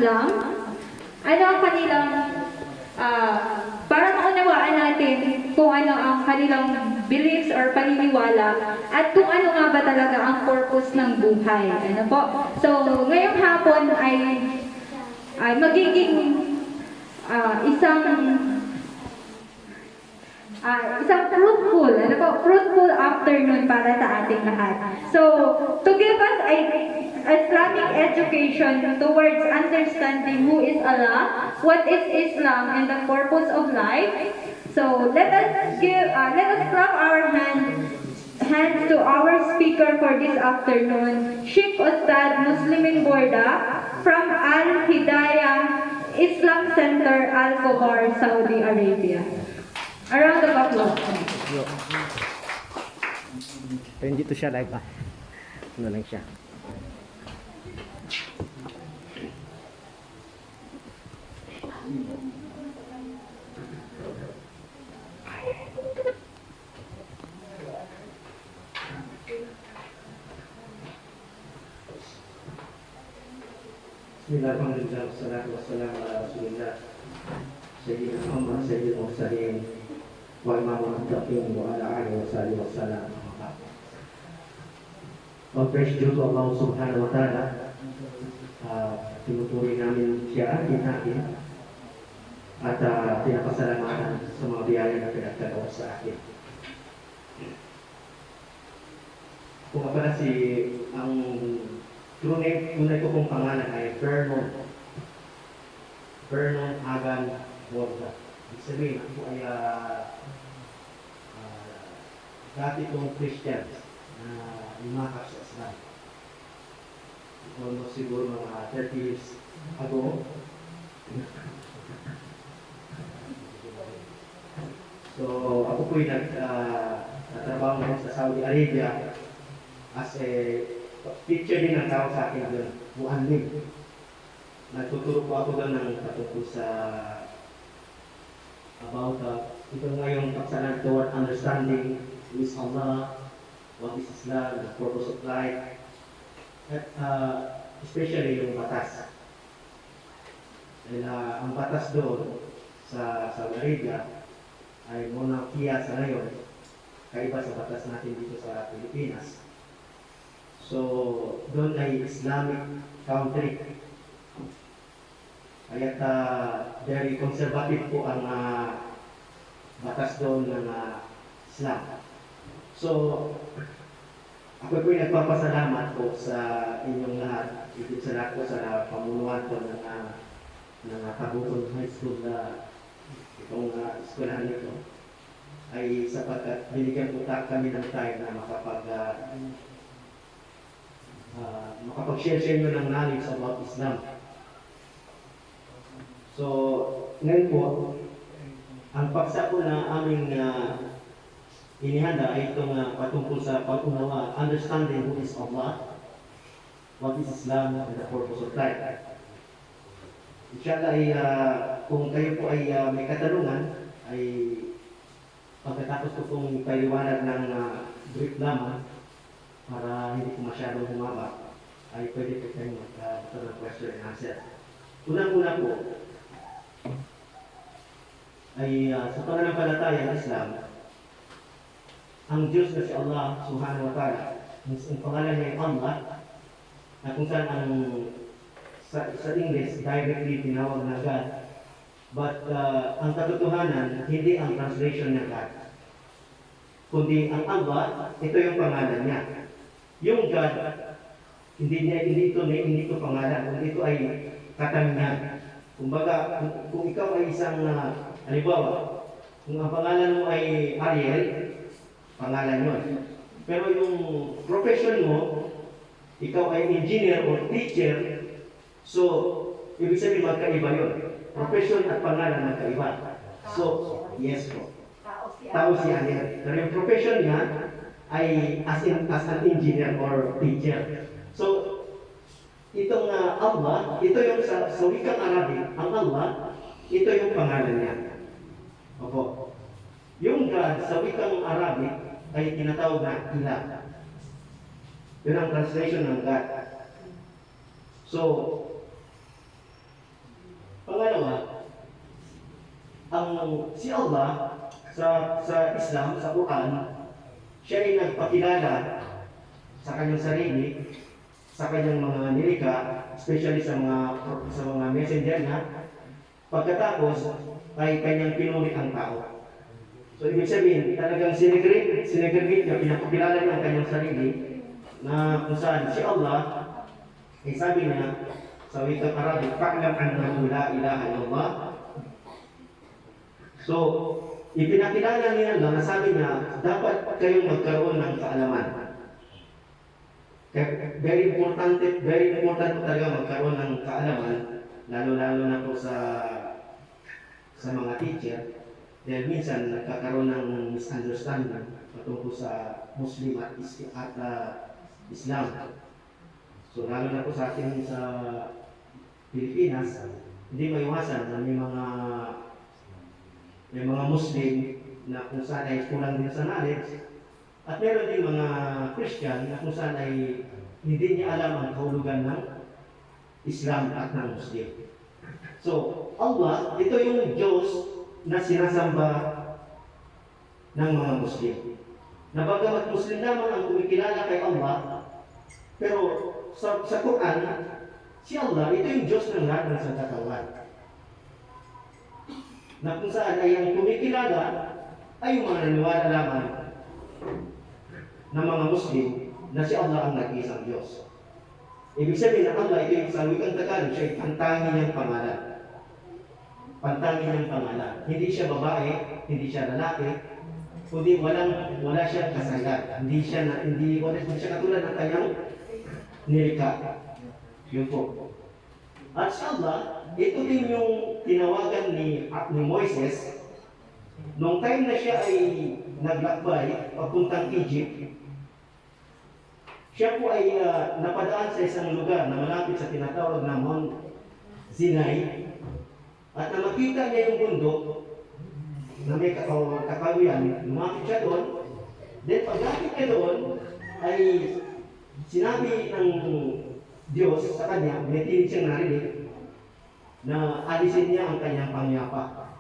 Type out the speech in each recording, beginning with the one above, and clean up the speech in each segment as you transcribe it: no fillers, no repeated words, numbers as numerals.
Islam, ano ang kanilang, para maunawaan natin kung ano ang kanilang beliefs or paniniwala at kung ano nga ba talaga ang purpose ng buhay. Ano po? So, ngayong hapon ay magiging isang fruitful afternoon para sa ating lahat. So, to give us a Islamic education towards understanding who is Allah, what is Islam, and the purpose of life. So, let us clap our hands to our speaker for this afternoon, Sheikh Ustad Muslimin Borda from Al Hidayah Islam Center, Al Khobar, Saudi Arabia. A round of applause. Pero dito siya live Ano lang siya. Bismillahirrahmanirrahim. Wassalatu wassalamu ala Rasulillah. Sayyidina Muhammad sayyidil mursalin wa imamul muttaqin wa ala alihi wa sallam. All praise due to Allah Subhanahu wa Ta'ala. Tinuturi namin siya, natin at pinapasalamatan sa mga biyaya na pinagkagawa sa akin. Kung nga pala ang tunay ko pong pangalan ay Vernon Agan Borda. Ibig sabihin, ako ay dati kong Christian na lumakap sa Islam. Almost siguro mga 30 years ago. So, ako po'y nagtatrabaho ngayon sa Saudi Arabia as a teacher din ang tawag sa akin doon, mu'allim. Nagtuturo po ako doon ng patungkol sa about ito nga yung paksalan toward understanding who is Allah, what is Islam, the purpose of life, at especially yung batas. Dahil ang batas doon sa Saudi Arabia ay monarkiya sa ngayon, kaiba sa batas natin dito sa Pilipinas. So, doon ay Islamic country. Kaya't very conservative po ang batas doon ng Islam. So, ako po'y nagpapasalamat po sa inyong lahat. Ikit sa lahat po sa pamunuan po ng Tabuton High School na itong eskwelahan nito ay sapagkat binigyan po kami ng time na makapag-share sa inyo ng knowledge about Islam. So, ngayon po, ang paksa po na aming inihanda ay itong patungkol sa pag-unawa, understanding who is Allah, what is Islam, and the purpose of life. Inshallah ay kung kayo po ay may katanungan, ay pagkatapos ko pong paliwanag ng brief lamang, para hindi po masyadong humaba, ay pwede po kayo magkaroon ng question and answer. Unang-una po, ay sa pananampalataya ng Islam, ang Diyos na si Allah Subhanahu wa Ta'ala, ang pangalan niya ay Allah, na kung saan sa English directly tinawag na God. But ang katotohanan, hindi ang translation ng God, kundi ang Allah, ito yung pangalan niya. Yung God, hindi ito pangalan, kundi ito ay katangian. Kumbaga, kung ikaw ay isang halimbawa, kung ang pangalan mo ay Ariel, pangalan yun. Pero yung profession mo, ikaw ay engineer or teacher, so, ibig sabihin magkaiba yun. Profession at pangalan magkaiba. So, yes po. Tao si Ariel. Pero yung profession niya ay as an engineer or teacher. So, itong Allah, ito yung sa wikang Arabic, ang Allah, ito yung pangalan niya. Opo. Yung God sa wikang Arabic ay tinatawag na Ilah. Yun ang translation ng God. So, si Allah sa Islam, sa Quran, siya ay nagpakilala sa kanyang sarili, sa kanyang mga nilika, especially sa mga messenger niya. Pagkatapos ay kanyang pinuri ang tao. So ibig sabihin, talagang sinegregate niya, pinapakilala niya ang kanyang sarili na kung saan si Allah ay sabi niya sa wikang Arabic, "Fa'lam annahu la ilaha illallah." So, ipinakilala niya lang na sabi niya, dapat kayong magkaroon ng kaalaman. Kaya very important talaga magkaroon ng kaalaman, lalo-lalo na po sa mga teacher. Dahil minsan nagkakaroon ng misunderstanding patungkol sa Muslim at Islam. So lalo na po sa atin sa Pilipinas, hindi maiwasan na may mga Muslim na kung saan ay kulang din sa knowledge, at meron din mga Christian na kung saan ay hindi niya alam ang kahulugan ng Islam at ng Muslim. So Allah, ito yung Diyos na sinasamba ng mga Muslim. Na bagamat Muslim lamang ang kumikilala kay Allah, pero sa Quran, si Allah, ito yung Diyos ng lahat ng sangkatawan. Na kung saan ay ang kumikilala ay yung mga naniwala lamang ng mga Muslim na si Allah ang nag-iisang Diyos. Ibig sabihin na Allah, ito yung sa wikang Tagalog, siya ay pantangin niyang pangalan. Pantangin niyang pangalan. Hindi siya babae, hindi siya lalaki, kundi wala siyang kasalan. Hindi siya katulad ng kanyang nilika. Yun po. At sa Allah, ito din yung tinawagan ni Moises nung time na siya ay naglakbay papuntang Egypt. Siya po ay napadaan sa isang lugar na malapit sa tinatawag na Mount Sinai. At na makita niya yung bundok na may kakawian, lumapit siya doon. Then pagdating niya doon, ay sinabi ng Diyos sa kanya, may tinig siyang narinig, na alisin niya ang kanyang pangyapa.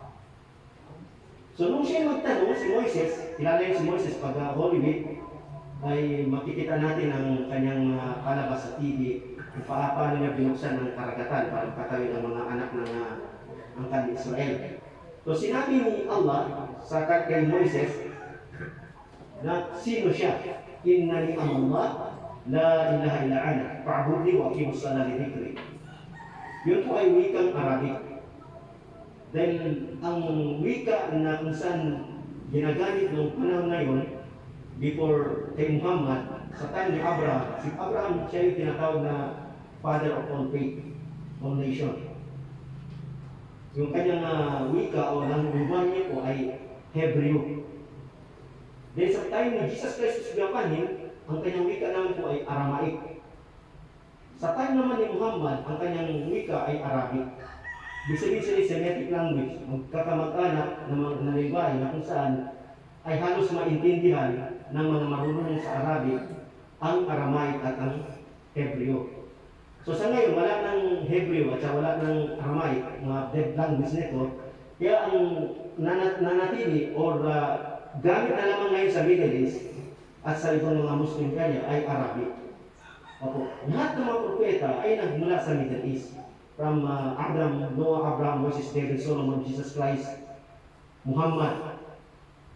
So nung siya magtanong, si Moises, kilala yung si Moises pag Holy Week, ay makikita natin ang kanyang palabas sa TV, kung paano niya binuksan ng karagatan para patawid ang mga anak ng angkan Israel. So sinabi ni Allah sa kay Moises na sino siya? Innani Allah, la ilaha illa ana, fa'budni wa aqimus salata li dhikri. Yun po ay wikang Arabic. Dahil ang wika na kung saan ginagamit noong panahon na yun, before kay Muhammad, sa time ni Abraham, si Abraham siya yung tinatawag na father of all faith, all nation. Yung kanyang wika o language niya po ay Hebrew. Then sa time ni Jesus Christ Gapanin, ang kanyang wika naman po ay Aramaic. Sa time naman ni Muhammad, ang kanyang wika ay Arabic. Ibig sabihin sa Semitic language, magkakamag-anak ng lingwahe na kung saan ay halos maintindihan ng mga marunong sa Arabic ang Aramaic at ang Hebrew. So sa ngayon, wala ng Hebrew at wala ng Aramaic, mga dead language nito. Kaya ang nanatili or gamit na lamang ngayon sa Middle East at sa ibang mga Muslim kanya ay Arabic. Opo. Lahat ng mga propeta ay nagmula sa Middle East. From Noah, Abraham, Moses, David, Solomon, Jesus Christ, Muhammad.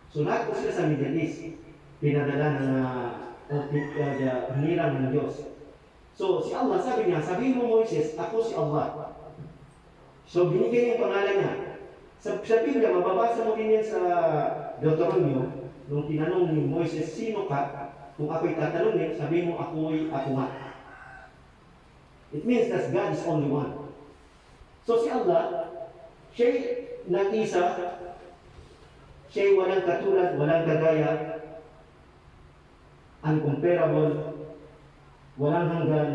So lahat po sila sa Middle East. Pinadala ng hinirang ng Diyos. So si Allah, sabi mo Moises, ako si Allah. So binigay yung pangalan niya. Sa Biblia, mababasa mo din yan sa Deuteronomio, nung tinanong ni Moises, sino ka? Kung ako'y tatanungin, sabi mo, ako nga. It means that God is only one. So si Allah, siya'y nag-isa, siya'y walang katulad, walang kagaya, uncomparable, walang hanggan,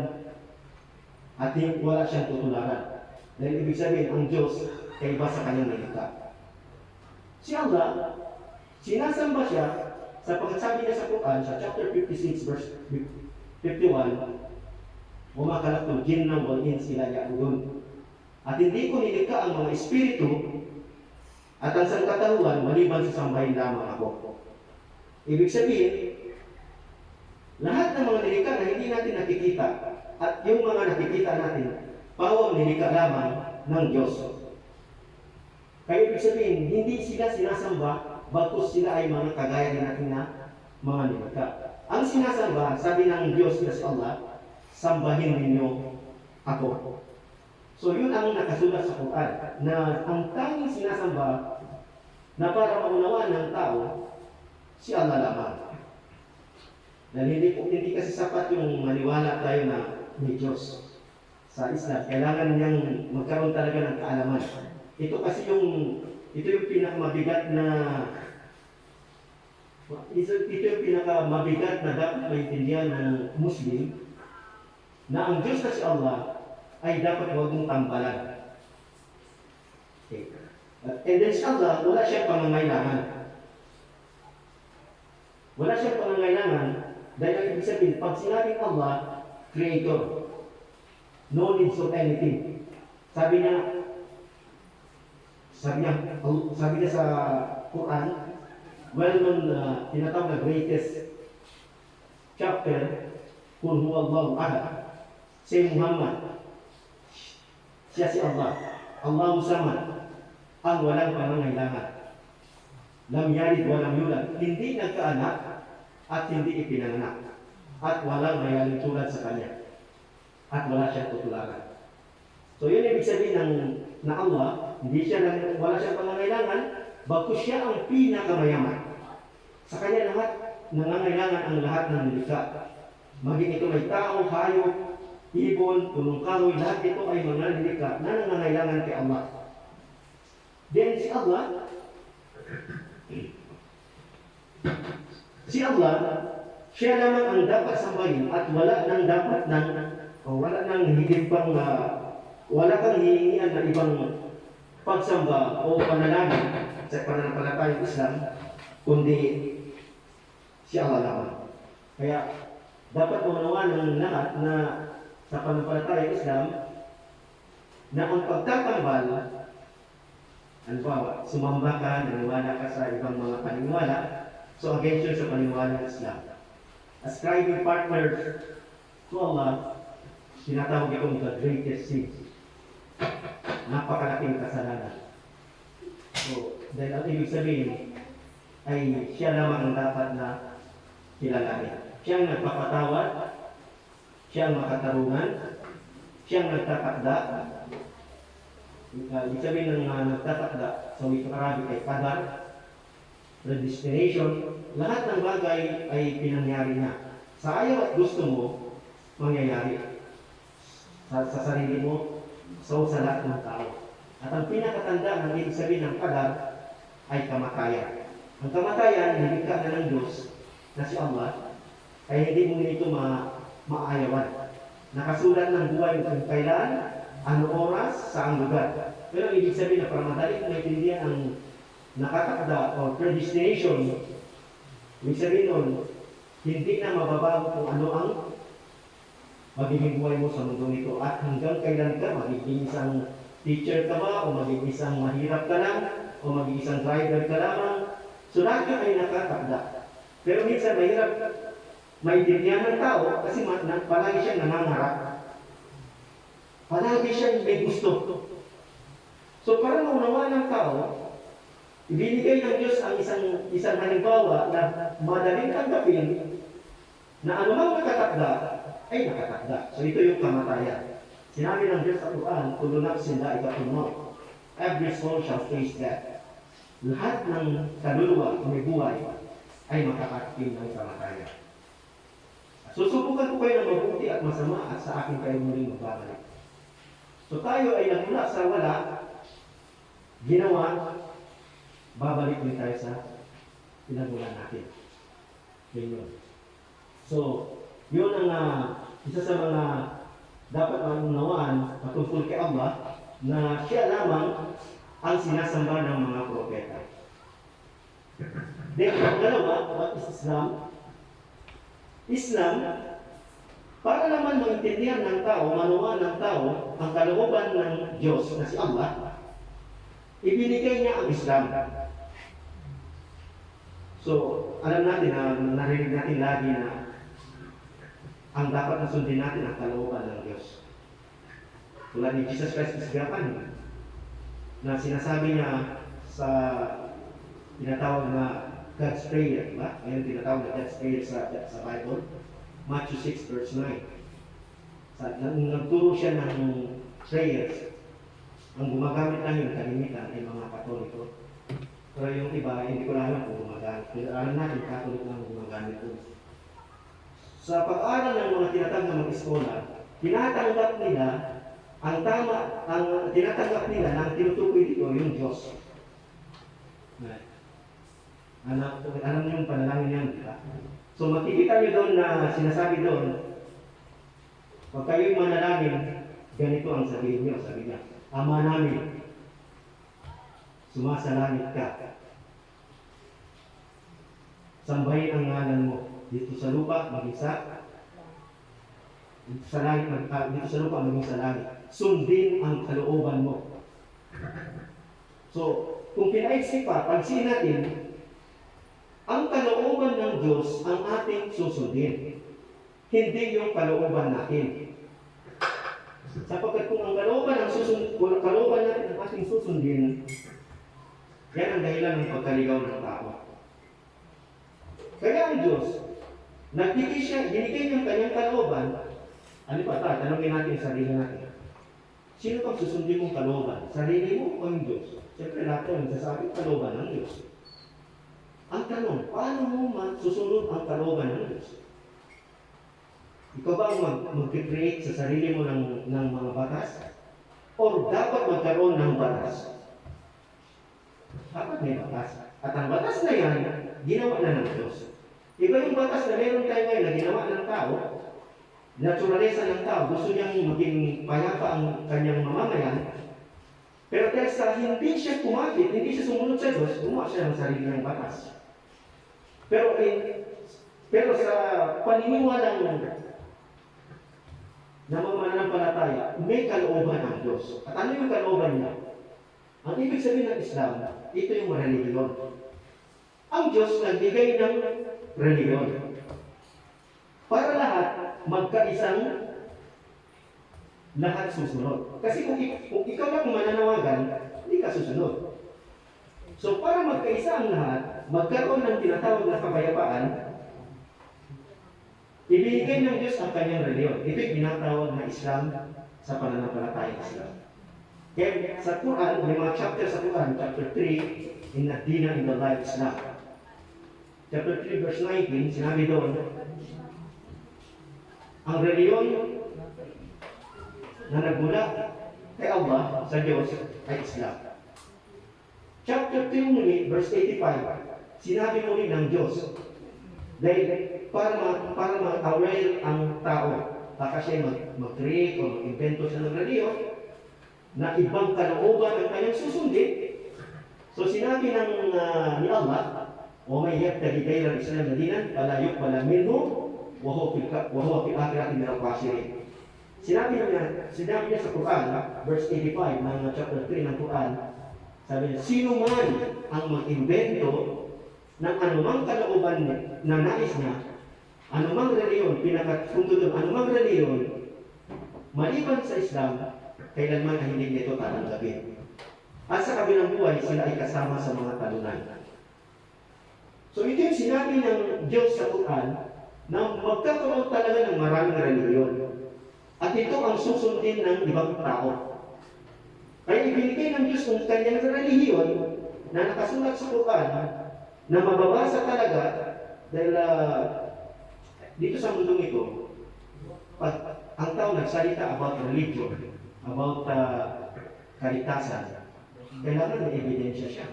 at wala siyang tutularan. Dahil ibig sabihin, ang Diyos ay iba sa kanyang nilikha. Si Allah, sinasamba siya sa pagkasabi niya sa Quran, sa chapter 56, verse 51, وَمَا خَلَقْتُ الْجِنَّ وَالْإِنسَ إِلَّا لِيَعْبُدُونِ. At hindi ko nilikha ang mga espiritu At ang sangkatauhan, maliban sa sambahin lamang ako. Ibig sabihin, lahat ng mga nilikha na hindi natin nakikita at yung mga nakikita natin, pawang nilikha lamang ng Diyos. Kaya ibig sabihin, hindi sila sinasamba, bagkus sila ay mga kagaya din natin na mga nilikha. Ang sinasamba, sabi ng Diyos na si Allah, sambahin ninyo ako. So yun ang nakasulat sa Quran, na ang tanging sinasamba na para maunawaan ng tao, si Allah lamang. Dahil hindi kasi sapat yung maniwala tayo na may Diyos sa Islam. Kailangan niyang magkaroon talaga ng kaalaman. Ito yung pinakamabigat na dapat maintindihan ng Muslim, na ang Diyos na si Allah ay dapat huwag mong tambalan. Okay. And then si Allah, wala siyang pangangailangan. Wala siyang pangangailangan dahil ang ibig sabihin, pag sinabing Allah, Creator, no needs of anything. Sabi niya sa Quran, well-known tinatawag na greatest chapter, Qul huwallahu ahad. Si Muhammad, siya si Allah. Allahu samad, ang walang pangangailangan. Lam yalid walam yulad, hindi nagkaanak at hindi ipinanganak. At walang mayaling tulad sa kanya. At wala siyang tutularan. So yun ibig sabihin na Allah, wala siyang pangangailangan, bagkus siya ang pinakamayaman. Sa kanya lahat, nangangailangan ang lahat ng nilikha. Maging ito may tao, hayop, ibon, punong kahoy, lahat ito ay mga nilikha na nangangailangan kay Allah. Then si Allah, siya lamang ang dapat sambahin at wala kang hihingian na ibang pagsamba o panalangin sa pananampalatayang Islam, kundi si Allah lamang. Kaya dapat maunawaan ng lahat na sa pananampalatayang Islam na ang pagtatambal, halimbawa, sumamba ka, naniwala ka sa ibang mga paniniwala, so against yun sa paniniwala ng Islam. Ascribing partners to Allah, sinatawag itong the greatest sin. Napakalaking kasalanan. So, dahil ang ibig sabihin ay siya lamang ang dapat na kilalanin. Siyang nagpapatawad, siyang makatarungan, siyang nagtatakda. Ibig sabihin ng nagtatakda sa wikang Arabic ay qadar, predestination, lahat ng bagay ay pinangyari na. Sa ayaw at gusto mo, mangyayari. Sa sarili mo, sa lahat ng tao. At ang pinakatanda ng ibig sabihin ng qadar ay kamatayan. Ang kamatayan, nilikha na ng Diyos na si Allah, ay hindi mo nito maayawan. Nakasulat ng buhay kung kailan, ano oras, saang lugar. Pero ibig sabihin na para madali kung maintindihan ang nakatakda o predestination, ibig sabihin nun, hindi na mababago kung ano ang magiging buhay mo sa mundo nito at hanggang kailan ka, magiging isang teacher ka ba, o magiging isang mahirap ka lang, o magiging isang driver ka lamang. So lahat yun ay nakatakda. Pero minsan mahirap maintindihan ng tao kasi palagi siyang nangangarap. Palagi siyang may gusto. So para maunawaan ng tao, ibinigay ng Diyos ang isang halimbawa na madaling tanggapin na anumang nakatakda ay nakatakda. So ito yung kamatayan. Sinabi ng Diyos sa Quran, kullu nafsin dha'iqatul maut. Every soul shall face death. Lahat ng kaluluwa o may buhay ay makakatikim ng kamatayan. Susubukan ko kayo ng mabuti at masama at sa akin kayo muling magbabalik. So tayo ay nagmula sa wala, ginawa, babalik din tayo sa pinagmulan natin. Yun. So, yun ang isa sa mga dapat maunawaan patungkol kay Allah na siya lamang ang sinasamba ng mga propeta. Then, dalawa, what is Islam? Islam, para naman maintindihan ng tao, manuwa ng tao, ang kalooban ng Diyos na si Allah, ibinigay niya ang Islam. So, alam natin na narinig natin lagi na ang dapat na sundin natin ang kalooban ng Diyos. Tulad ni Jesus Christ Isgapan, na sinasabi niya sa tinatawag na God's Prayer, di ba? Ngayon tinatawag na God's Prayer sa Bible, Matthew 6 verse 9. Nagturo siya ng prayers. Ang gumagamit lang yung kalimitan ay mga Katoliko. Pero yung iba, hindi ko alam kung gumagamit. Pero alam natin, Katolik lang gumagamit ko. Sa pag-aaral ng mga tinatawag na mga eskola, tinatanggap nila tinatanggap nila na ang tinutukoy dito yung Diyos. Alam niyo yung panalangin yan, di ba? So makikita niyo doon na sinasabi doon, pag kayo'y manalangin, ganito ang sabihin niyo, sabi niya, Ama namin, sumasalangit ka. Sambahin ang ngalan mo dito sa lupa, maging dito sa lupa, maging sa langit. Sundin ang kalooban mo. So, kung pinaisip pa, pansin natin, ang kalooban ng Diyos ang ating susundin. Hindi yung kalooban natin. Sapagkat kung ang kalooban natin ang ating susundin, yan ang dahilan ng pagkaligaw ng tao. Kaya ang Diyos, binigay niyang kanyang kalooban. Ano pa tanongin natin sarili natin. Sino pang susundin mong kalooban? Sarili mo o yung Diyos? Siyempre lahat yung nagsasabi kalooban ng Diyos. Ang tanong, paano mo susunod ang kalooban ng Diyos? Ikaw ba ang mag-create sa sarili mo ng mga batas? O dapat magkaroon ng batas? Dapat may batas. At ang batas na yan, ginawa na ng Diyos. Iba yung batas na meron tayo ngayon na ginawa ng tao, naturalesa ng tao, gusto niyang maging payapa ang kanyang mamamayan, pero dahil sa hindi siya kumapit, hindi siya sumunod sa Diyos, gumawa siya ng sarili ng batas. Pero sa paniniwala na mananampalataya, may kalooban ng Diyos. At ano yung kalooban niya? Ang ibig sabihin ng Islam, ito yung religion. Ang Diyos nagbigay ng religion. Para lahat, magkaisang lahat susunod. Kasi kung ikaw lang mananawagan, hindi ka susunod. So para magkaisa ang lahat, magkaroon ng tinatawag na kapayapaan, ibigay ng Diyos ang kanyang reliyon. Ito'y pinatawag na Islam sa pananampalatayang Islam. Kaya sa Quran, may mga chapter sa Quran, chapter 3, in Ad-Dina in the Life Islam. Chapter 3, verse 19, sinabi doon, ang reliyon na nagmula kay Allah sa Diyos ay Islam. Chapter 2 muli, verse 85, sinabi muli ng Diyos, dahil para ma-aware ang tao, baka siya mag-create o mag-invento siya ng reliyon, na ibang kalooban ang kanyang susundin. So sinabi ni Allah, o may yabtagi gayra al-Islam na dinan, wala yuqbala minhu, wa huwa fil akhirati min al-khasirin. Sinabi niya sa Quran, verse 85 ng chapter 3 ng Quran, sabi niya, sino man ang mag-invento ng anumang kalooban na nais niya, anumang reliyon, anumang reliyon, maliban sa Islam, kailanman ay hindi nito tatanggapin. At sa kabilang buhay, sila ay kasama sa mga talunan. So ito yung sinabi ng Diyos sa Quran na magkakaroon talaga ng maraming reliyon. At ito ang susundin ng ibang tao. Kaya ibinigay ng Diyos ng kanyang reliyon na nakasulat sa Quran na mababasa talaga dahil dito sa mundong ito, pag ang tao nagsalita about religion, about kaligtasan, kailangan may ebidensya siya.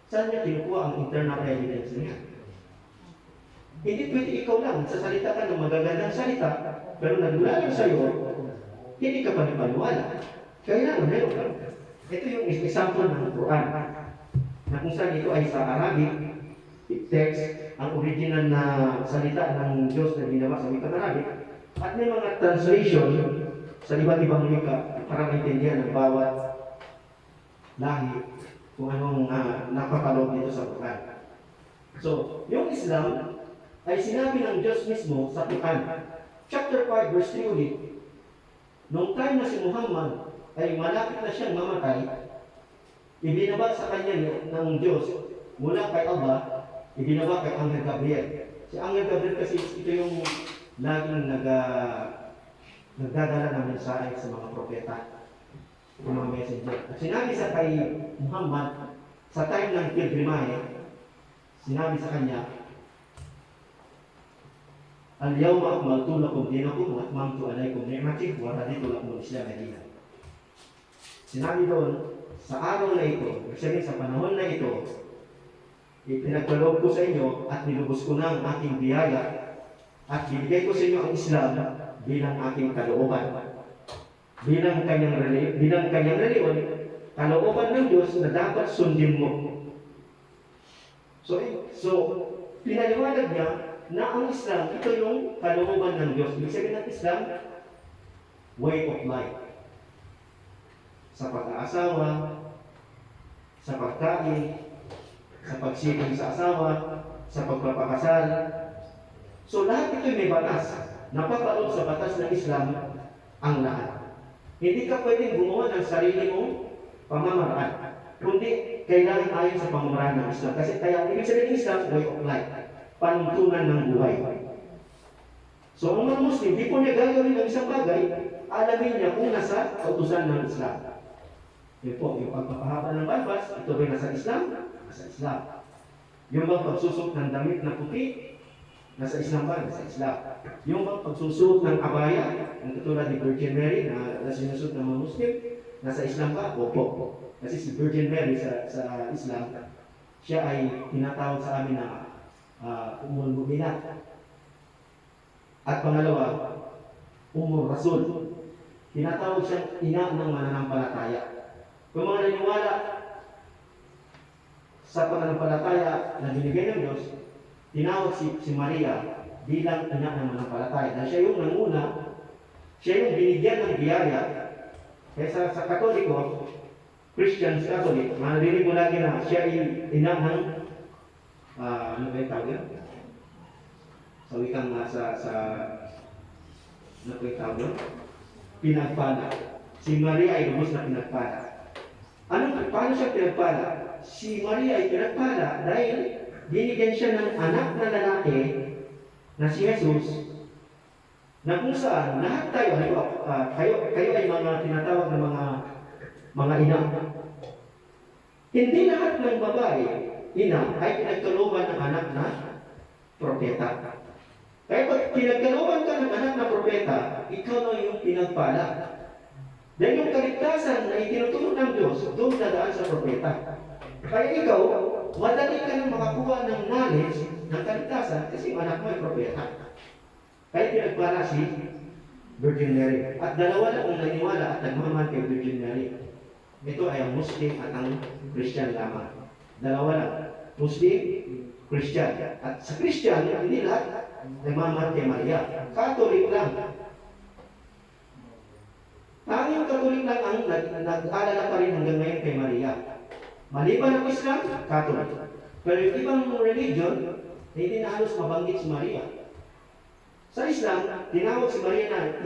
Saan niya kinukuha ang internal evidence niya? Hindi pwede ikaw lang, sasalita ka ng magagandang salita, pero nagmula lang sa'yo, hindi ka panipaniwala. Kailangan meron ka. Ito yung example ng Quran, na kung saan ito ay sa Arabic text, ang original na salita ng Diyos na ginawa sa wikang Arabic, at may mga translation sa iba't ibang wika para maintindihan ng bawat lahi kung anong napapaloob dito sa Quran. So, yung Islam ay sinabi ng Diyos mismo sa Quran. Chapter 5, verse 3 ulit. Noong time na si Muhammad ay malapit na siyang mamatay, ibinaba sa kanya ng Diyos mula kay Allah, ibinaba kay Angel Gabriel. Si Angel Gabriel kasi ito yung laging nagdadala ng mensahe sa mga propeta, yung mga messenger. At sinabi sa kay Muhammad, sa time ng pilgrimage, sinabi sa kanya, Al-yawma akmaltu lakum dinakum wa atmamtu alaykum ni'mati wa raditu lakum al-Islam dinan. Sinabi doon, sa araw na ito, sabihin sa panahon na ito, ipinagkaloob ko sa inyo at nilubos ko na ang aking biyaya at binigay ko sa inyo ang Islam bilang aking kalooban. Bilang kanyang reliyon, kalooban ng Diyos na dapat sundin mo. So pinaliwanag niya na ang Islam, ito yung kalooban ng Diyos. Ibig sabihin ng Islam, way of life. Sa pag-aasawa, sa pagkain, sa pagsiking sa asawa, sa pagpapakasal. So lahat ito may batas. Napapaloob sa batas ng Islam ang lahat. Hindi ka pwedeng gumawa ng sarili mong pamamaraan, kundi kailangan ayon sa pamamaraan ng Islam. Kasi kaya ibig sabihin ng Islam, way of life. Panuntunan ng buhay. So ang mga Muslim, di po niya gagawin ng isang bagay, alamin niya kung nasa kautusan ng Islam. Yun po, yung pagpapahaba ng balbas, ito rin nasa Islam, nasa Islam. Yung bang pagsusot ng damit na puti, nasa Islam ba? Nasa Islam. Yung bang pagsusot ng abaya, ang katulad ni Virgin Mary na sinusot ng mga Muslim, nasa Islam ba? Opo. Kasi si Virgin Mary sa Islam, siya ay tinatawag sa amin na Umul Mu'minat. At pangalawa, Umul Rasul. Tinatawag siyang ina ng mananampalataya. Kung mga naniwala sa pananampalataya na binigay ng Diyos, tinawag si Maria bilang ina ng mananampalataya. Dahil siya yung nanguna, siya yung binigyan ng biyaya. Kaya sa Katoliko, Christians Catholic, marinig mo lagi na siya ay ina ng ano ba yung tawag yun? Sa wikang sa ano ba yung tawag yun? Pinagpala. Si Maria ay lubos na pinagpala. Paano siya pinagpala? Si Maria ay pinagpala dahil binigyan siya ng anak na lalaki na si Jesus, na kung saan lahat tayo, kayo ay mga tinatawag na mga ina. Hindi lahat ng babae ina ay pinagkalooban ng anak na propeta. Kaya pag pinagkalooban ka ng anak na propeta, ikaw na yung pinagpala. Dahil yung kaligtasan na itinuturo ng Diyos, doon dadaan sa propeta. Kaya ikaw, madali ka nang makakuha ng knowledge ng kaligtasan kasi anak mo ay propeta. Kaya pinagpala si Virgin Mary. At dalawa lang ang naniwala at nagmamahal kay Virgin Mary. Ito ay ang Muslim at ang Christian lamang. Dalawa lang. Muslim, Christian. At sa Christian, hindi lahat nagmamahal kay Maria. Catholic lang. Tanging Catholic lang ang nag-alala pa rin hanggang ngayon kay Maria. Maliban ang Islam, Catholic. Pero yung ibang religion, hindi na halos mabanggit si Maria. Sa Islam, tinawag si Maria na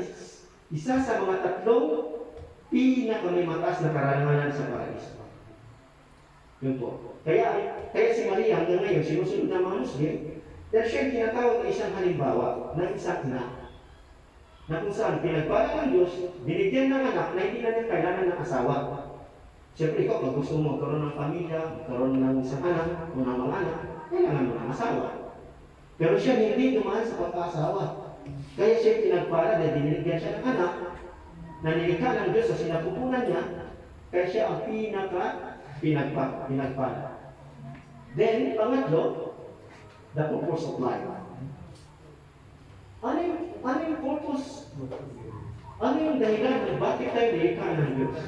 isa sa mga tatlong pinakamataas na karangalan sa paraiso. Yun po. Kaya si Maria hanggang ngayon, sinusunod ng mga Muslim, dahil siya tinatawag na isang halimbawa ng isang ina. Na kung saan pinagpala ng Diyos, binigyan ng anak na hindi na niya kailangan ng asawa. Siyempre ikaw, pag gusto mo magkaroon ng pamilya, magkaroon ng isang anak, o ng mga anak, kailangan mo ng asawa. Pero siya hindi dumaan sa pagkaasawa. Kaya siya pinagpala dahil binigyan siya ng anak, na nilikha ng Diyos sa sinapupunan niya, kaya siya ang pinagpala. Then, pangatlo, the purpose of life. Ano yung purpose? Ano yung dahilan ng bakit tayo nilikha ng Diyos?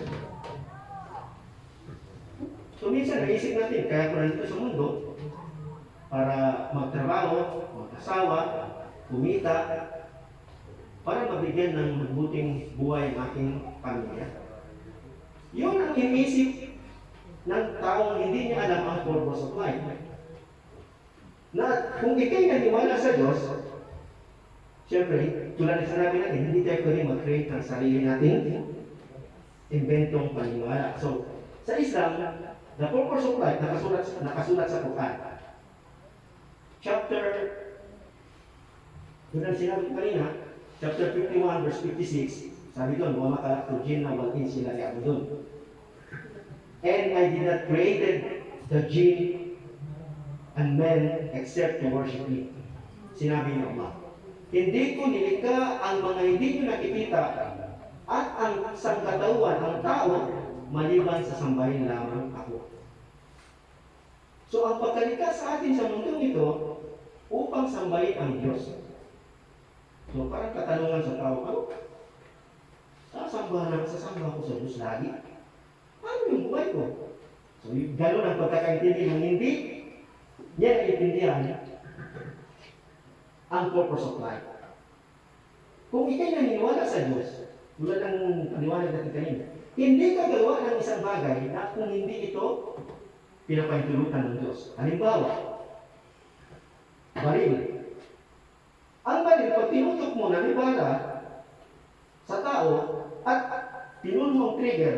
So minsan naisip natin, kaya ko nandito sa mundo, para magtrabaho, mag-asawa, kumita, para mabigyan ng mabuting buhay ang aking pamilya. Yun ang inisip ng taong hindi niya alam ang purpose of life. Na kung ikay naniwala sa Diyos, siyempre, tulad ng sinabi natin, hindi tayo pwede mag-create ng sarili nating inventong paniniwala. So, sa Islam, the purpose of life, nakasulat sa Quran. Chapter, tulad sinabi kanina, chapter 51, verse 56, sabi doon, wa makalakto jinn na wal insi la ya'budun. And I did not created the jinn and men except to worship me. Sinabi ni Allah. Hindi ko nilikha ang mga hindi nyo nakikita at ang sangkatawan ng tao maliban sa sambahin lamang ako. So ang pagkalikha sa atin sa mundong ito upang sambahin ang Diyos. So parang katanungan sa tao, ano? Sasamba ko sa Diyos lagi? Ano yung buhay ko? So gano'n ang pagkakaintindi ng hindi niya naiintindihan ang purpose of life. Kung ikay naniniwala sa Diyos, tulad ng paniwala natin kanina, hindi ka gawa ng isang bagay na kung hindi ito pinapahintulutan ng Diyos. Halimbawa, baril. Ang baril, pag tinutok mo na bala sa tao at pinun mo ang trigger,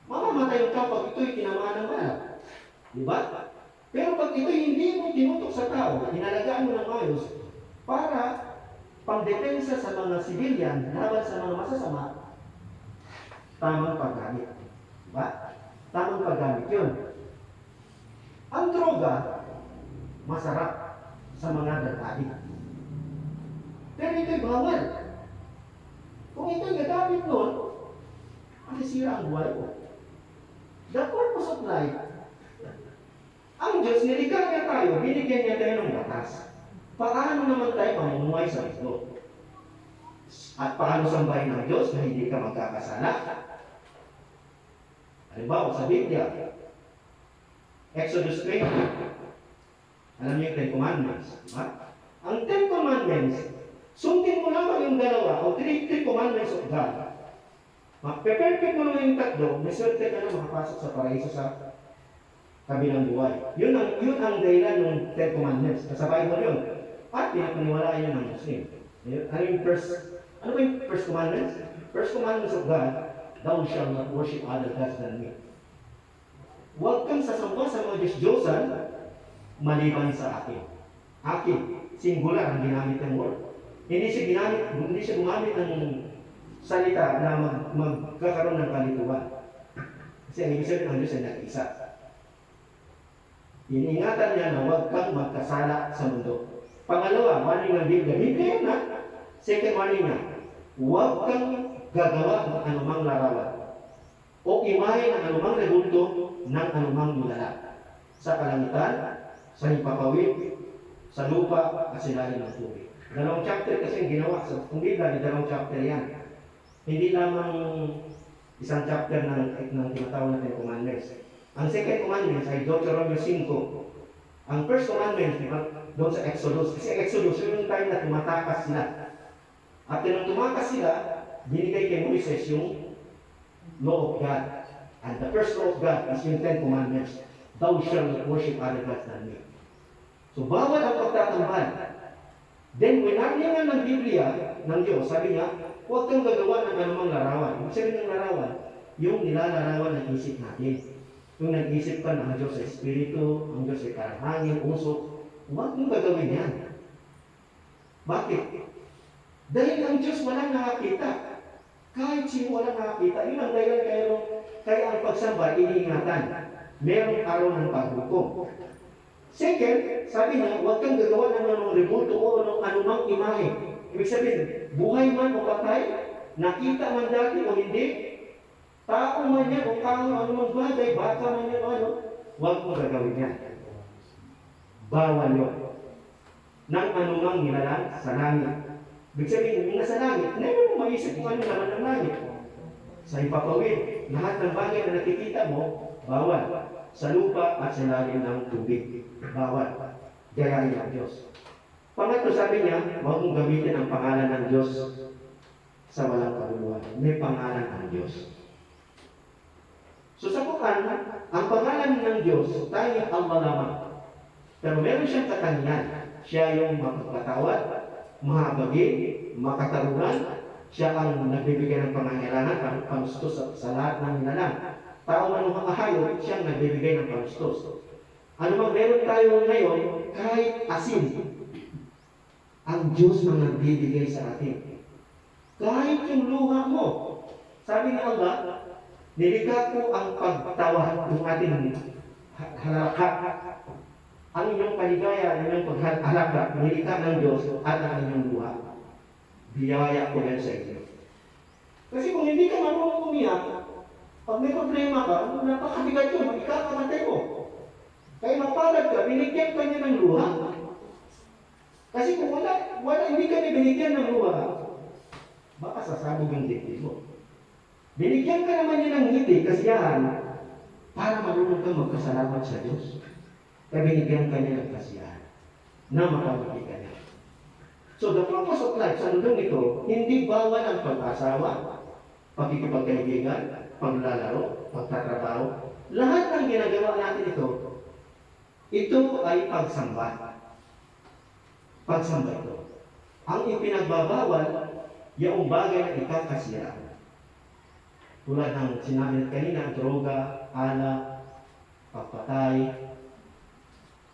mamamatay yung tao pag ito'y tinamaan ng bala. Diba? Pero pag ito'y hindi mo tinutok sa tao, inalagaan mo ng ayos para pangdepensa sa mga sibilyan laban sa mga masasama, tamang paggamit. Diba? Tamang paggamit yun. Ang droga, masarap sa mga dadadi. Pero ito'y bawal. Kung ito'y gagamit nun, masisira ang buhay ko. The purpose of life, ang Diyos, nilikha niya tayo, binigyan niya tayo ng batas. Paano naman tayo mamumuhay sa mundo? At paano sambahin ng Diyos na hindi ka magkakasala? Halimbawa, sa Biblia, Exodus 20, alam niyo yung Ten Commandments. Ha? Ang Ten Commandments, sundin mo lamang yung dalawa o three commandments of God. Magpe-perfect mo naman yung tatlo, may swerte ka na makapasok sa paraiso sa kabilang buhay. Yun ang dahilan ng Ten Commandments. Kasabay mo yun. At pinapaniwalaan yun ng Muslim. Ano ba yung first commandments? First commandments of God, thou shalt not worship other gods than me. Huwag kang sasamba sa mga Diyos-Diyosan maliban sa akin. Akin, singular ang ginamit ng word. Hindi siya gumamit ng salita na magkakaroon ng kalituhan. Kasi ang ibig sabihin ng Diyos ay nag-isa. Iningatan niya na huwag kang magkasala sa mundo. Pangalawa, warning ng Biblia. Biblia na. Second warning niya, huwag kang gagawa ng anumang larawan o imahe ng anumang rebulto ng anumang nilala sa kalangitan, sa hipapawid, sa lupa, at silalim ng tubig. Dalawang chapter kasi yung ginawa. Kung Biblia, dalawang chapter yan. Hindi lamang isang chapter ng tinatawag natin commandments. Ang second commandment ay Deuteronomy 5. Ang first commandment, doon sa Exodus. Kasi Exodus, yun yung time na tumatakas sila. At nung tumakas sila, binigay kay Moises yung law of God. And the first law of God is yung Ten Commandments. Thou shalt not worship other gods than me. So, bawal ang pagtatambal. Then, winarningan ng Biblia, ng Diyos, sabi niya, huwag kang gagawa ng anumang larawan. Ibig sabihin ng larawan, yung nilalarawan ng isip natin. Kung nag-isip ka na ang Diyos ay Espiritu, ang Diyos ay karahangin, usok, huwag mong gagawin yan. Bakit? Dahil ang Diyos walang nakakita. Kahit sino walang nakakita. Yun ang dahilan kaya ang pagsamba, iniingatan. Merong araw ng paghukom. Second, sabi niya, huwag kang gagawa ng anumang rebuto o anumang imahe. Ibig sabihin, buhay man o patay, nakita man dati o hindi, tao man yan o anumang bagay, bata man yan o ano, huwag mo gagawin yan. Bawal yun. Nang anumang nilalang sa langit. Ibig sabihin, yung nasa langit, never mo maisip kung ano naman ng langit. Sa ipapawid, lahat ng bagay na nakikita mo, bawal. Sa lupa at sa lalim ng tubig. Bawal. Gayahin ng Diyos. Pangatlo, sabi niya, huwag mong gamitin ang pangalan ng Diyos sa walang kabuluhan. May pangalan ng Diyos. So sa Quran, ang pangalan ng Diyos, tanging Allah lamang. Pero meron siyang katangian. Siya yung mapagpatawad, mahabagi, makatarungan. Siya ang nagbibigay ng pangangailangan, panustos sa lahat ng nilalang. Tao man o mga hayop, siyang nagbibigay ng panustos. Ano bang meron tayo ngayon, kahit asin, ang Diyos ang nagbibigay sa atin. Kahit yung luha mo. Sabi ng Allah, nilikha ko ang pagtawa ng ating halakha. Ang inyong paligaya, ang inyong paghalakha, nilikha ng Diyos at ang inyong luha. Biyaya ko yan sa inyo. Kasi kung hindi ka marunong umiyak, pag may problema ka, napakabigat yun, ikakamatay mo. Kaya mapalad ka, binigyan ka niya ng luha. Kasi kung hindi ka binigyan ng luha, baka sasabog yung dibdib mo. Binigyan ka naman niya ng ngiti, kasiyahan, para marunong kang magpasalamat sa Diyos. Kaya binigyan ka niya ng kasiyahan, na makabigay ka niya. So the purpose of life sa mundong ito, hindi bawal ang pag-asawa, pagkikipagkaibigan, paglalaro, pagtatrabaho. Lahat ng ginagawa natin ito ay pagsamba. Pagsamba ito. Ang ipinagbabawal, yung bagay na ikakasira. Tulad ng sinabi kanina, droga, alak, pagpatay,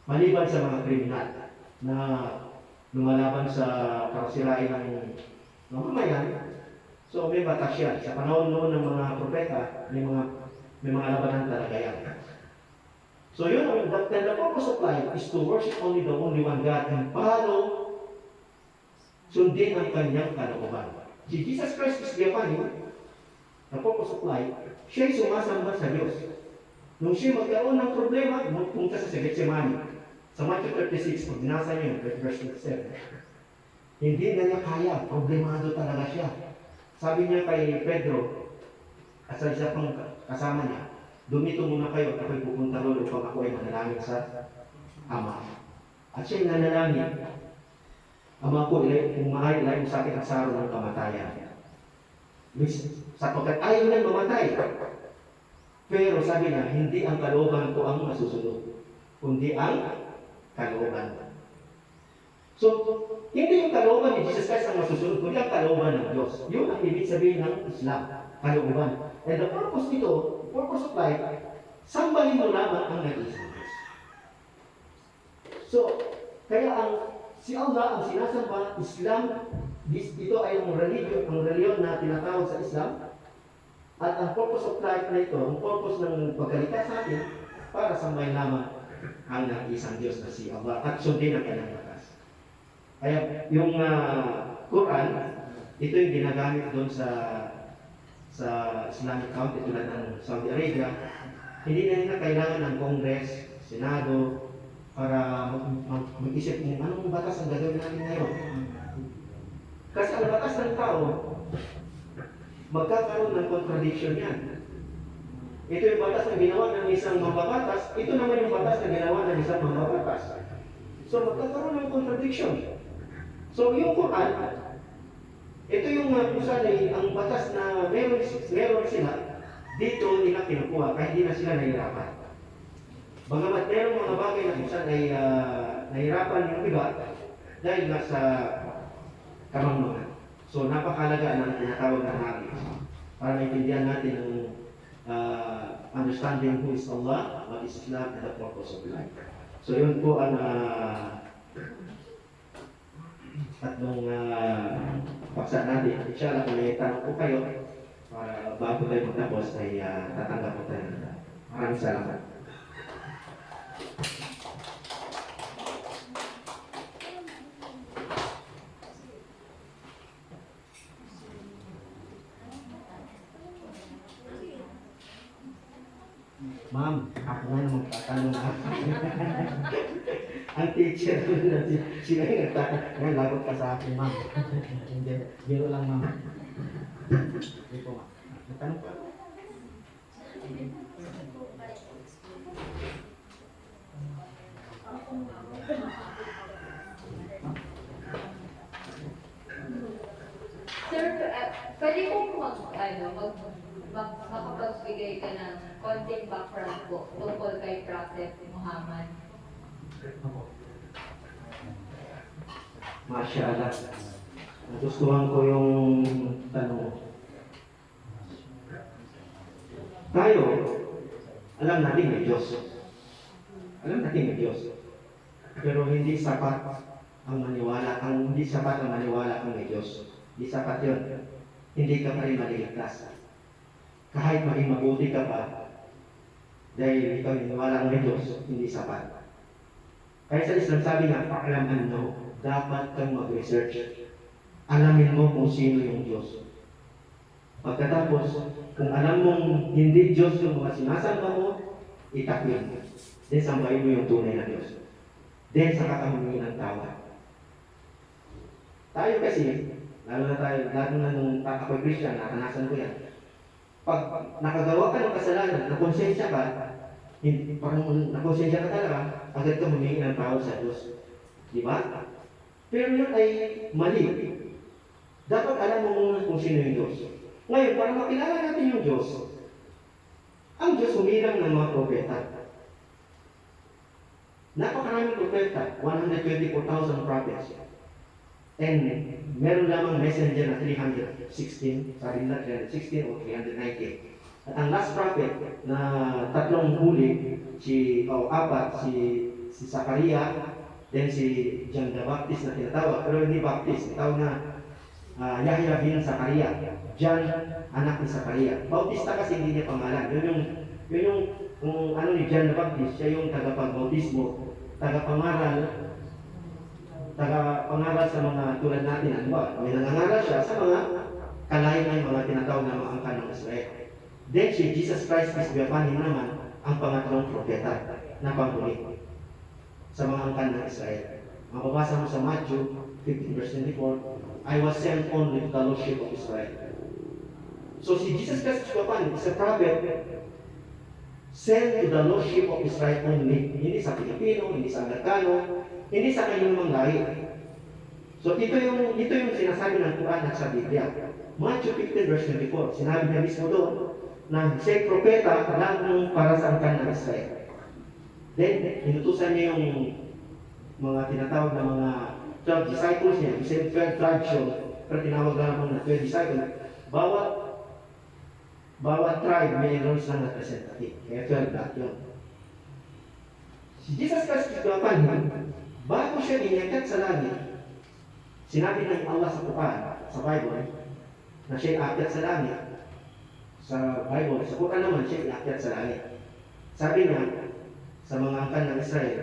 maliban sa mga kriminal na lumalaban sa karasirain ng mamamayan. So may batas yan. Sa panahon noon ng mga propeta, may mga labanan talaga yan. So yun, the purpose of life is to worship only the only one God and follow, sundin ang kanyang kalooban. Si Jesus Christ is Giovanni, the purpose of life, siya'y sumasamba sa Diyos. Nung siya magkaroon ng problema, pumunta sa Gethsemane. Sa Matthew 36, pag binasa niyo, verse 27, hindi na niya kaya, problemado talaga siya. Sabi niya kay Pedro, at sa isa pang kasama niya, dumito muna kayo at ako'y pupunta doon upang ako ay manalangin sa Ama. At siya'y nanalangin, Ama ko, kung ilay mo sa akin ang saro ng kamatayan. Sapagkat ayaw niyang mamatay. Pero sabi niya, hindi ang kalooban ko ang masusunod, kundi ang kalooban. So, hindi yung kalooban ni Jesus Christ ang masusunod, kundi ang kalooban ng Diyos. Yun ang ibig sabihin ng Islam, kalooban. And the purpose nito, purpose of life, sambahin mo lamang ang nag-iisang Diyos. So, kaya si Allah ang sinasamba, Islam, ito ay ang reliyon na tinatawag sa Islam. At ang purpose of life na ito, ang purpose ng pagkaligtas sa atin, para sambahin lamang ang nag-iisang Diyos na si Allah at sundin ang kanyang batas. Kaya yung Quran, ito yung ginagamit doon sa Islamic country tulad ng Saudi Arabia. Hindi na nila kailangan ng Congress, Senado, para mag-isip kung anong batas ang gagawin natin ngayon. Kasi ang batas ng tao, magkakaroon ng contradiction yan. Ito yung batas na ginawa ng isang mambabatas, ito naman yung batas na ginawa ng isang mambabatas. So magkakaroon ng contradiction. So yung Quran, ito yung ang batas na meron sila, dito nila kinukuha, kaya hindi na sila nahihirapan. Bagamat meron mga bagay na kung saan ay nahihirapan yung iba, dahil nasa kamangmangan. So napakalaga ng tinatawag na knowledge para maintindihan natin ang understanding who is Allah, what is Islam, and the purpose of life. So yun po ang tatlong paksa natin. Inshallah, kung may tanong po kayo, para bago tayo magtapos ay tatanggap po tayo. Maraming salamat. Ma'am, ako nga naman tatanong ha. Ang teacher na sila yung nagtatanong. Ngayon, lagot ka sa akin, ma'am. Hindi, biro lang, ma'am. Hindi po, ma'am. Natanong ka? Sir, pwede kong mag makapagbigay ka ng konting background po tungkol kay Prophet Muhammad. Masyaallah. Nagustuhan ko yung tanong mo. Tayo, alam natin may Diyos. Alam natin may Diyos. Pero hindi sapat ang maniwala, hindi sapat ang maniwala kung may Diyos. Hindi sapat yun. Hindi ka pa rin maliligtas. Kahit maging mabuti ka pa, dahil ikaw maniwala kung may Diyos, hindi sapat. Kaya sa Islam sabi nga, pakialaman mo, dapat kang mag-research. Alamin mo kung sino yung Diyos. Pagkatapos, kung alam mong hindi Diyos yung mga sinasamba mo, itakwin mo. Then sambahin mo yung tunay na Diyos. Then saka ka humingi ng tawad. Tayo kasi, lalo na nung ako'y Christian, nakanasan ko yan. Pag nakagawa ka ng kasalanan, nakonsensya ka, parang nakonsensya ka talaga, agad ka humingi ng tawad sa Diyos. Di ba? Pero yun ay mali. Dapat alam mo muna kung sino yung Diyos. Ngayon, para makilala natin yung Diyos, ang Diyos humilang ng mga propeta. Napakaraming propeta, 124,000 prophets. And meron lamang messenger na 316, sabi nila 316 o 390. At ang last prophet na tatlong huli, si Zakaria, then si John the Baptist na tinatawag, pero hindi Baptist, tinatawag na Yahya bin Zakaria. John, anak ni Zakaria. Bautista kasi hindi niya pangalan. Yun yung ano ni John the Baptist, siya yung tagapagbautismo, tagapangaral sa mga tulad natin. Ano ba? May nangangaral siya sa mga kalahin ng mga tinatawag na mga angkan ng Israel. Then si Jesus Christ is biyapanin naman ang pangatlong propeta na panghuli sa mga angkan ng Israel. Mababasa mo sa Matthew 15 verse 24, I was sent only to the lordship of Israel. So si Jesus Christ is a prophet sent to the lordship of Israel only. Hindi sa Pilipino, hindi sa Amerikano, hindi sa kanyang lahi. So ito yung sinasabi ng Quran at sa Biblia. Matthew 15 verse 24, sinabi niya mismo doon na siya propeta lang para sa angkan ng Israel. Then, inutusan niya yung mga tinatawag na mga 12 disciples niya, yung 12 tribes yun, pero tinawag lamang na 12 disciples. Bawat tribe may roles na representative. Kaya 12 lahat yun. Si Jesus Christ bago siya inyakyat sa langit, sinabi ng Allah sa Quran, sa Bible, na siya aakyat sa langit. Sa Bible, sa Quran naman, siya aakyat sa langit. Sabi niya, sa mga angkan ng Israel,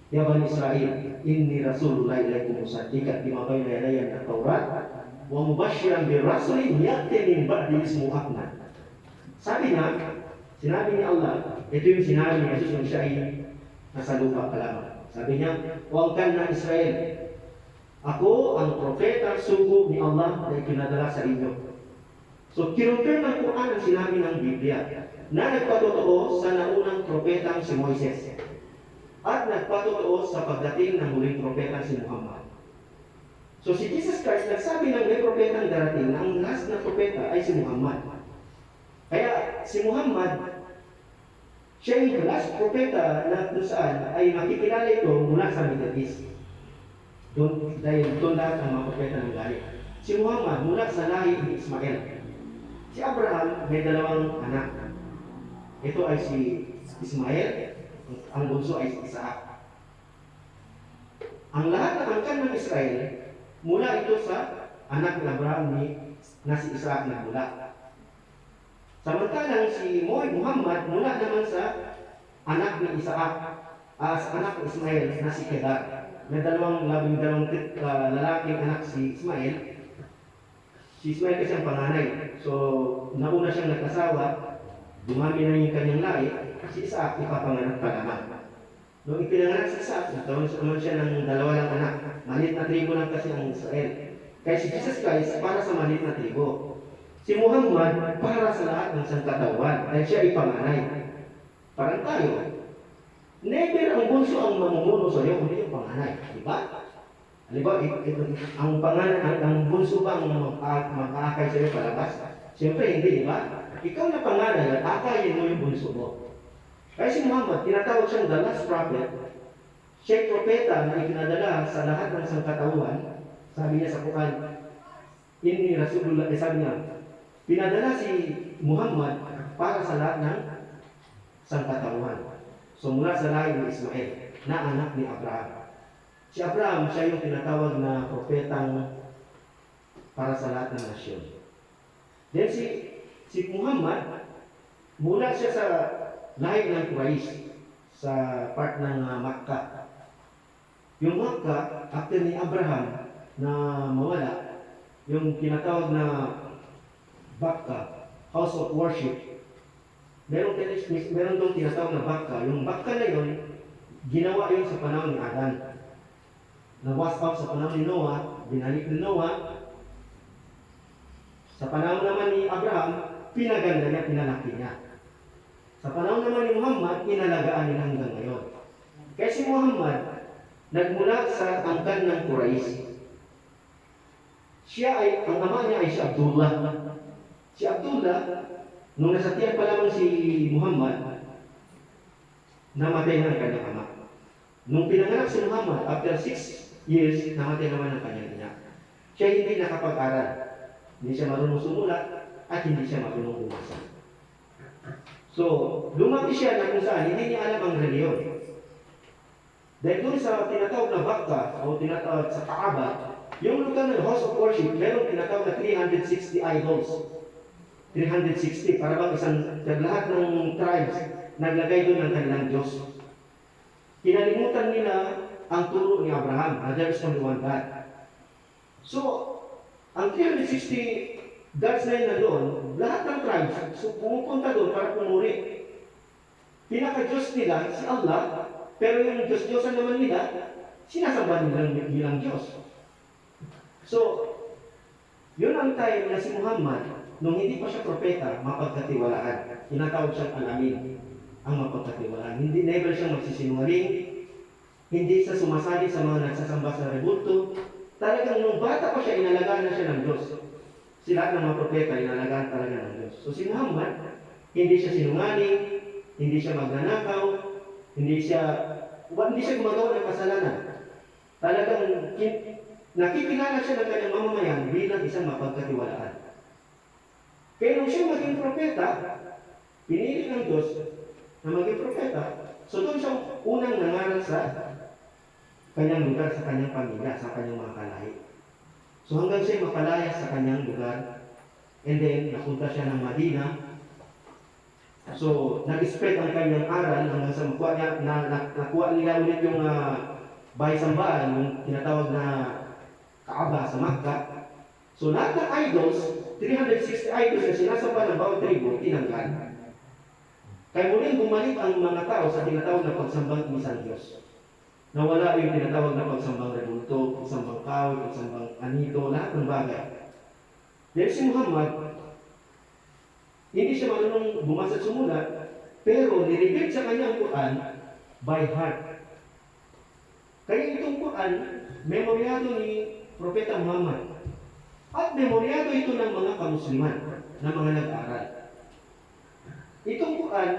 Ya Bani Israel, inni Rasulullah ilaikum musaddiqan bima bayna yadayya min at-Taurat wa mubasysyiran bi rasulin ya'ti min ba'di ismuhu Ahmad. Sabi niya, sinabi ni Allah, ito yung sinabi ni Jesus nung siya ay nasa lupa pa lamang. Sabi niya, "O angkan ng Israel, ako ang propeta sugo ni Allah na ikinadala sa inyo." So, kinonfirm ng Quran ang sinabi ng Biblia na nagpatotoo sa naunang propetang si Moises at nagpatotoo sa pagdating ng huling propeta si Muhammad. So si Jesus Christ nagsabi ng may propetang darating na ang last na propeta ay si Muhammad. Kaya si Muhammad, siya yung last propeta na kung saan ay makikilala ito mula sa Middle East. Dahil doon lahat ang mga propeta ng lahi. Si Muhammad mula sa lahi ni Ismael. Si Abraham may dalawang anak. Ito ay si Ismael, ang bunso ay si Isaac. Ang lahat ng angkan ng Israel, mula ito sa anak ng Abraham na si Isaac na mula. Samantalang si Muhammad mula naman sa anak ni Isaac, sa anak ni Ismael na si Kedar. May labing dalawang lalaking anak si Ismael. Si Ismael kasi ang panganay. So, nauna siyang nagkasawa, dumami na yung kanyang lahi, si Isaac ipapanganak pa naman. Nung ipinanganak si Isaac, nagkaroon siya ng dalawa lang anak. Maliit na tribo lang kasi ang Israel. Kaya si Jesus Christ para sa maliit na tribo. Si Muhammad para sa lahat ng sangkatawan dahil siya ipanganay. Parang tayo. Never ang bunso ang mamumuno sa iyo, kundi yung panganay. Diba? Diba, ang bunso ba ang mag-aakay sa iyo palabas? Siyempre, hindi, di ba? Ikaw na pangalan at akayin mo yung bunso mo. Kaya si Muhammad, tinatawag siyang the last prophet. Siya propeta na ikinadala sa lahat ng sangkatauhan. Sabi niya sa Quran, Inni Rasulullah, sabi niya, pinadala si Muhammad para sa lahat ng sangkatauhan. So mula sa lahi ni Ismael, na anak ni Abraham. Si Abraham, siya yung tinatawag na propetang para sa lahat ng nasyon. Then si Muhammad, mula siya sa lahi ng Quraysh, sa part ng Makkah. Yung Makkah, after ni Abraham na mawala, yung tinatawag na Bakka, house of worship, meron dong tinatawag na Bakka. Yung Bakka na yun, ginawa yun sa panahon ni Adan. Na-wash out sa panahon ni Noah, binalik ni Noah. Sa panahon naman ni Abraham, pinaganda niya, pinalaki niya. Sa panahon naman ni Muhammad, inalagaan niya hanggang ngayon. Kaya si Muhammad, nagmula sa angkan ng Quraysh. Ang ama niya ay si Abdullah. Si Abdullah, nung nasa tiyan pa lamang si Muhammad, namatay na ang kanyang ama. Nung pinanganak si Muhammad, after 6 years, namatay naman ang kanyang ina. Siya hindi nakapag-aral. Hindi siya marunong sumulat at hindi siya marunong bumasa. So, lumaki siya na kung saan hindi niya alam ang reliyon. Dahil doon sa tinatawag na Bakka o tinatawag sa Kaaba, yung lugar ng house of worship, meron tinatawag na 360 idols. 360, para bang lahat ng tribes naglagay doon ng kanilang Diyos. Kinalimutan nila ang turo ni Abraham, na there is only one God. So, ang 360 gods na yun na doon, lahat ng tribes pumupunta doon para pumuri. Pinaka-Diyos nila, si Allah, pero yung Diyos-Diyosan naman nila, sinasamba nila bilang Diyos. So, yun ang time na si Muhammad, nung hindi pa siya propeta, mapagkatiwalaan. Tinatawag siyang alamin, ang mapagkatiwalaan. Hindi, never siyang magsisinungaling, hindi siya sumasali sa mga nagsasamba sa rebulto. Talagang nung bata pa siya, inalagaan na siya ng Diyos. Sila ng mga propeta, inalagaan talaga ng Diyos. So si Muhammad, hindi siya sinungaling, hindi siya magnanakaw, hindi siya gumagawa ng kasalanan. Talagang nakikilala siya ng kanyang mamamayan bilang isang mapagkatiwalaan. Kaya nung siya maging propeta, pinili ng Diyos na maging propeta, so doon siya unang nangaral sa kanyang lugar, sa kanyang pamilya, sa kanyang mga kalahi. So hanggang siya mapalaya sa kanyang lugar, and then napunta siya ng Madina. So nag-spread ang kanyang aral hanggang sa nakuha nila ulit yung bahay-sambahan, yung tinatawag na Kaaba sa Makkah. So lahat ng idols, 360 idols na sinasamba ng bawat tribo, tinanggal. Kaya muling bumalik ang mga tao sa tinatawag na pagsambang isang Diyos. Nawala yung tinatawag na pagsambang rebulto, pagsambang kahoy, pagsambang anito, lahat ng bagay. Dahil si Muhammad, hindi siya marunong bumasa at sumulat, pero nireveal sa kanya ang Quran by heart. Kaya itong Quran, memoryado ni Propeta Muhammad. At memoryado ito ng mga kamusliman, ng mga nag-aral. Itong Quran,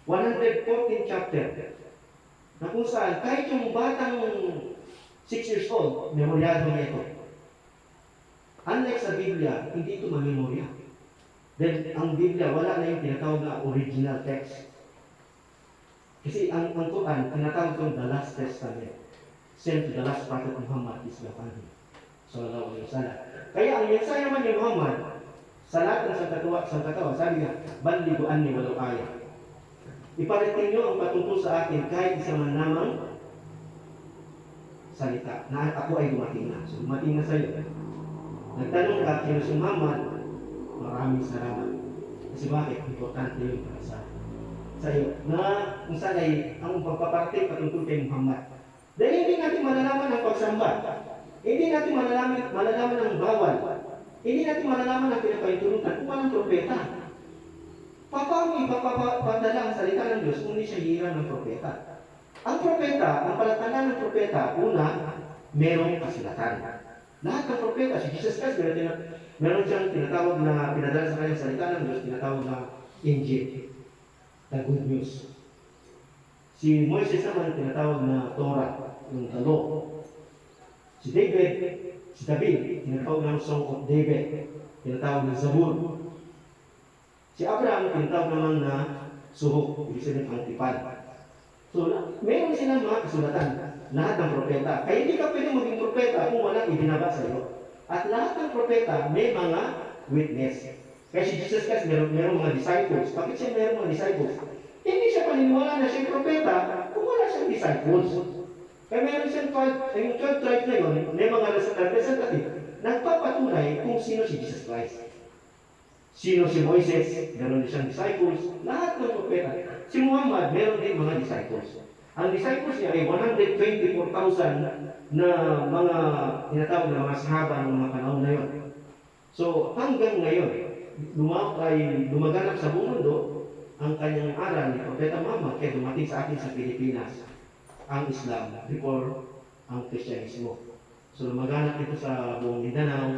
114 chapter, na kung saan kahit yung batang 6 years old, memoryado niya ito. Unlike sa Biblia, hindi ito mamemorya. Dahil ang Biblia, wala na yung tinatawag na original text. Kasi ang Quran, tinatawag itong the last testament, sent to the last prophet Muhammad is the Father. Sallallahu alaihi wasallam. Kaya ang mensahe naman ni Muhammad, sa lahat ng sangkatawa, sabi niya, "Ballighu anni walau ayah." Iparating niyo ang patungkol sa akin kahit isa man lamang salita na ako ay dumating na. So dumating na sa iyo. Nagtanong ka, sino si Muhammad? Maraming salamat. Kasi bakit? Importante yun para sa iyo. Na kung saan ay ang pagpaparating patungkol kay Muhammad. Dahil hindi natin malalaman ang pagsamba. Hindi natin malalaman ang bawal. Hindi natin malalaman ang pinapahintulutan kung walang propeta. Paano ipapapadala ang salita ng Diyos kung hindi siya hira ng propeta? Ang propeta, ang palatandaan ng propeta, una, merong kasulatan. Lahat ng propeta, si Jesus Christ, meron siyang tinatawag na pinadala sa kanyang salita ng Diyos, tinatawag na Injil, the good news. Si Moises naman, tinatawag na Torah, yung the law. Si David, tinatawag ng Song of David, tinatawag na Zabur. Si Abraham, tinatawag naman na Suhok, ibig sabihin ang tipan. So, meron silang mga kasulatan, lahat ng propeta. Kaya hindi ka pwede maging propeta kung walang ibinaba sa iyo. At lahat ng propeta may mga witness. Kaya si Jesus Christ meron mga disciples. Bakit siya meron mga disciples? Hindi siya paniniwala na siya propeta kung wala siyang disciples. Kaya meron siyang 12 tribes na yun, may mga representative, nagpapatunay kung sino si Jesus Christ. Sino si Moises, meron din siyang disciples, lahat ng propeta. Si Muhammad, meron din mga disciples. Ang disciples niya ay 124,000 na mga tinatawag na mga sahaba ng mga panahon na yun. So hanggang ngayon, lumaganap sa buong mundo ang kanyang aral ni Propeta Muhammad kaya dumating sa atin sa Pilipinas ang Islam before ang Kristyanismo. So lumaganap ito sa buong Mindanao,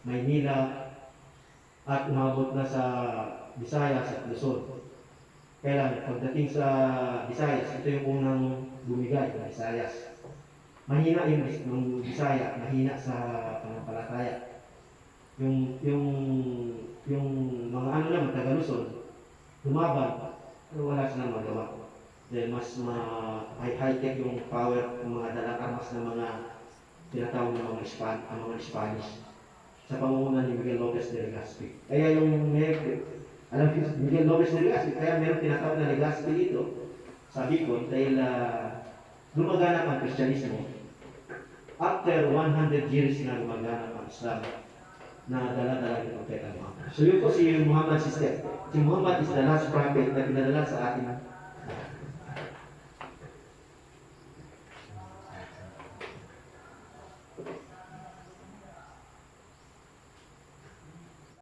Maynila, at umabot na sa Visayas at Luzon. Kaya lang, pagdating sa Visayas, ito yung unang bumigay ng Visayas. Mahina yung Visaya, mahina sa panampalataya. Yung mga ano naman, taga Luzon, lumaban, pero wala silang magawa. Dahil mas high-tech yung power ng mga dalang armas ng mga tinatawag ng mga Spanish sa pangunguna ni Miguel Lopez de Legazpi. Kaya yung Miguel Lopez de Legazpi, kaya meron tinatawag na Legazpi dito sa Bicol dahil lumaganap ang Kristyanismo. After 100 years na lumaganap ang Islam na dala-dala ng Propeta Muhammad. So yun po si Muhammad Sister. Si Muhammad is the last prophet na pinadala sa atin